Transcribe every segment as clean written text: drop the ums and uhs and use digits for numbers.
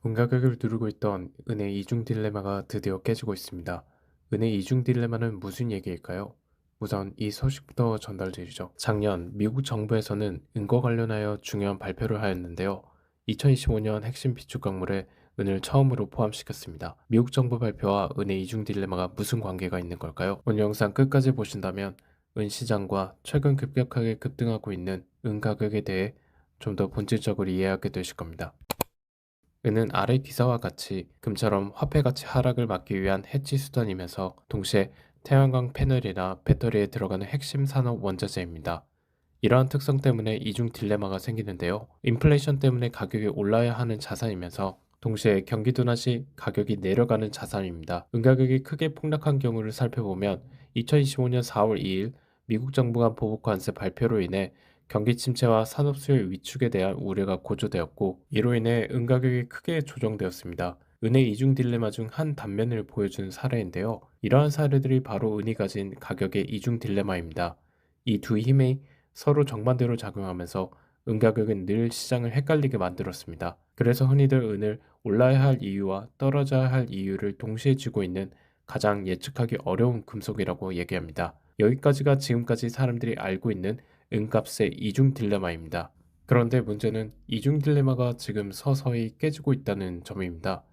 은가격을 누르고 있던 은의 이중 딜레마가 드디어 깨지고 있습니다. 은의 이중 딜레마는 무슨 얘기일까요? 우선 이 소식부터 전달드리죠. 작년 미국 정부에서는 은과 관련하여 중요한 발표를 하였는데요. 2025년 핵심 비축 광물에 은을 처음으로 포함시켰습니다. 미국 정부 발표와 은의 이중 딜레마가 무슨 관계가 있는 걸까요? 오늘 영상 끝까지 보신다면 은 시장과 최근 급격하게 급등하고 있는 은 가격에 대해 좀 더 본질적으로 이해하게 되실 겁니다. 은은 아래 기사와 같이 금처럼 화폐 가치 하락을 막기 위한 해지 수단이면서 동시에 태양광 패널이나 배터리에 들어가는 핵심 산업 원자재입니다. 이러한 특성 때문에 이중 딜레마가 생기는데요. 인플레이션 때문에 가격이 올라야 하는 자산이면서 동시에 경기 둔화 시 가격이 내려가는 자산입니다. 은 가격이 크게 폭락한 경우를 살펴보면 2025년 4월 2일 미국 정부가 보복 관세 발표로 인해 경기 침체와 산업 수요 위축에 대한 우려가 고조되었고, 이로 인해 은 가격이 크게 조정되었습니다. 은의 이중 딜레마 중 한 단면을 보여주는 사례인데요. 이러한 사례들이 바로 은이 가진 가격의 이중 딜레마입니다. 이 두 힘이 서로 정반대로 작용하면서 은 가격은 늘 시장을 헷갈리게 만들었습니다. 그래서 흔히들 은을 올라야 할 이유와 떨어져야 할 이유를 동시에 쥐고 있는 가장 예측하기 어려운 금속이라고 얘기합니다. 여기까지가 지금까지 사람들이 알고 있는 은값의 이중 딜레마입니다. 그런데 문제는 이중 딜레마가 지금 서서히 깨지고 있다는 점입니다.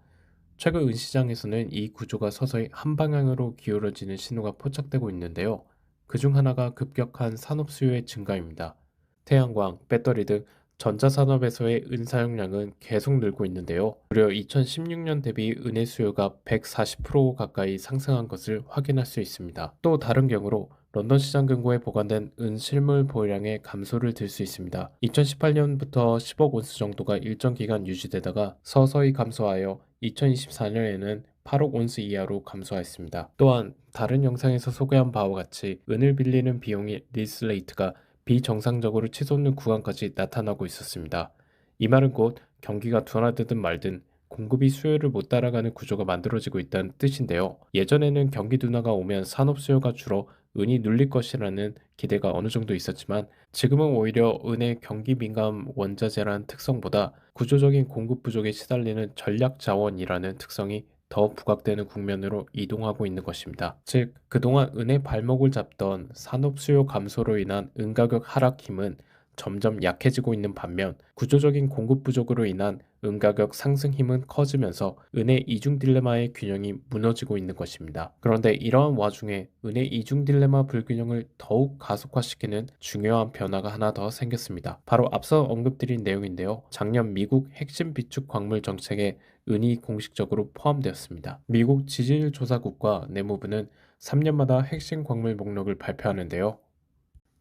최근 은시장에서는 이 구조가 서서히 한 방향으로 기울어지는 신호가 포착되고 있는데요. 그중 하나가 급격한 산업 수요의 증가입니다. 태양광, 배터리 등 전자산업에서의 은 사용량은 계속 늘고 있는데요. 무려 2016년 대비 은의 수요가 140% 가까이 상승한 것을 확인할 수 있습니다. 또 다른 경우로 런던 시장 금고에 보관된 은 실물 보유량의 감소를 들 수 있습니다. 2018년부터 10억 온스 정도가 일정 기간 유지되다가 서서히 감소하여 2024년에는 8억 온스 이하로 감소하였습니다. 또한 다른 영상에서 소개한 바와 같이 은을 빌리는 비용이 리스 레이트가 비정상적으로 치솟는 구간까지 나타나고 있었습니다. 이 말은 곧 경기가 둔화되든 말든 공급이 수요를 못 따라가는 구조가 만들어지고 있다는 뜻인데요. 예전에는 경기 둔화가 오면 산업 수요가 줄어 은이 눌릴 것이라는 기대가 어느 정도 있었지만, 지금은 오히려 은의 경기 민감 원자재라는 특성보다 구조적인 공급 부족에 시달리는 전략 자원이라는 특성이 더 부각되는 국면으로 이동하고 있는 것입니다. 즉, 그동안 은의 발목을 잡던 산업 수요 감소로 인한 은 가격 하락 힘은 점점 약해지고 있는 반면, 구조적인 공급 부족으로 인한 은 가격 상승 힘은 커지면서 은의 이중 딜레마의 균형이 무너지고 있는 것입니다. 그런데 이러한 와중에 은의 이중 딜레마 불균형을 더욱 가속화시키는 중요한 변화가 하나 더 생겼습니다. 바로 앞서 언급드린 내용인데요. 작년 미국 핵심 비축 광물 정책에 은이 공식적으로 포함되었습니다. 미국 지질 조사국과 내무부는 3년마다 핵심 광물 목록을 발표하는데요.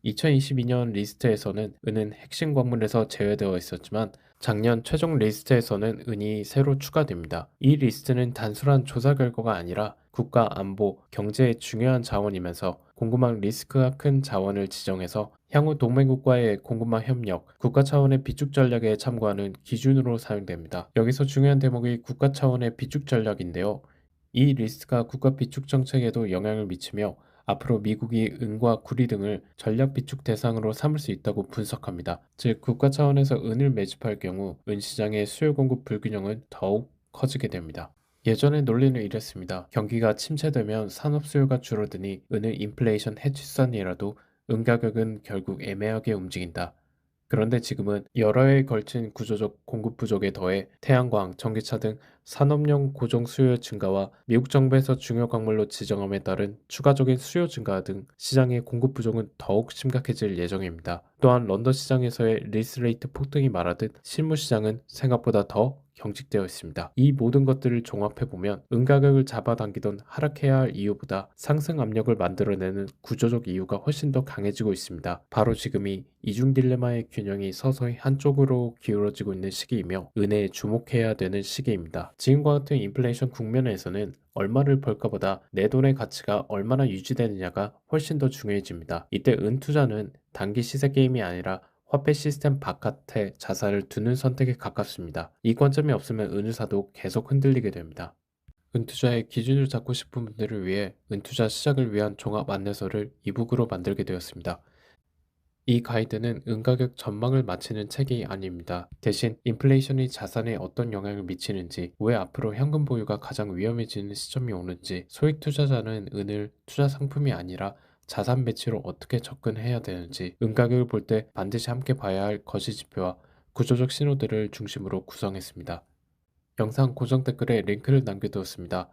2022년 리스트에서는 은은 핵심 광물에서 제외되어 있었지만, 작년 최종 리스트에서는 은이 새로 추가됩니다. 이 리스트는 단순한 조사 결과가 아니라 국가 안보, 경제의 중요한 자원이면서 공급망 리스크가 큰 자원을 지정해서 향후 동맹국과의 공급망 협력, 국가 차원의 비축 전략에 참고하는 기준으로 사용됩니다. 여기서 중요한 대목이 국가 차원의 비축 전략인데요. 이 리스트가 국가 비축 정책에도 영향을 미치며 앞으로 미국이 은과 구리 등을 전략 비축 대상으로 삼을 수 있다고 분석합니다. 즉, 국가 차원에서 은을 매집할 경우 은 시장의 수요 공급 불균형은 더욱 커지게 됩니다. 예전의 논리는 이랬습니다. 경기가 침체되면 산업 수요가 줄어드니 은은 인플레이션 해치선이라도 은 가격은 결국 애매하게 움직인다. 그런데 지금은 여러 해에 걸친 구조적 공급 부족에 더해 태양광, 전기차 등 산업용 고정 수요의 증가와 미국 정부에서 중요 광물로 지정함에 따른 추가적인 수요 증가 등 시장의 공급 부족은 더욱 심각해질 예정입니다. 또한 런던 시장에서의 리스 레이트 폭등이 말하듯 실무 시장은 생각보다 더 경직되어 있습니다. 이 모든 것들을 종합해보면 은 가격을 잡아당기던 하락해야 할 이유보다 상승 압력을 만들어내는 구조적 이유가 훨씬 더 강해지고 있습니다. 바로 지금이 이중 딜레마의 균형이 서서히 한쪽으로 기울어지고 있는 시기이며 은혜에 주목해야 되는 시기입니다. 지금과 같은 인플레이션 국면에서는 얼마를 벌까보다 내 돈의 가치가 얼마나 유지되느냐가 훨씬 더 중요해집니다. 이때 은 투자는 단기 시세 게임이 아니라 화폐 시스템 바깥에 자산을 두는 선택에 가깝습니다. 이 관점이 없으면 은을 사도 계속 흔들리게 됩니다. 은투자의 기준을 잡고 싶은 분들을 위해 은투자 시작을 위한 종합 안내서를 이북으로 만들게 되었습니다. 이 가이드는 은가격 전망을 맞히는 책이 아닙니다. 대신 인플레이션이 자산에 어떤 영향을 미치는지, 왜 앞으로 현금 보유가 가장 위험해지는 시점이 오는지, 소액 투자자는 은을 투자 상품이 아니라 자산 배치로 어떻게 접근해야 되는지, 은가격을 볼 때 반드시 함께 봐야 할 거시 지표와 구조적 신호들을 중심으로 구성했습니다. 영상 고정 댓글에 링크를 남겨두었습니다.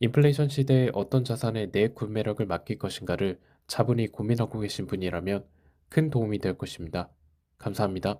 인플레이션 시대에 어떤 자산에 내 구매력을 맡길 것인가를 차분히 고민하고 계신 분이라면 큰 도움이 될 것입니다. 감사합니다.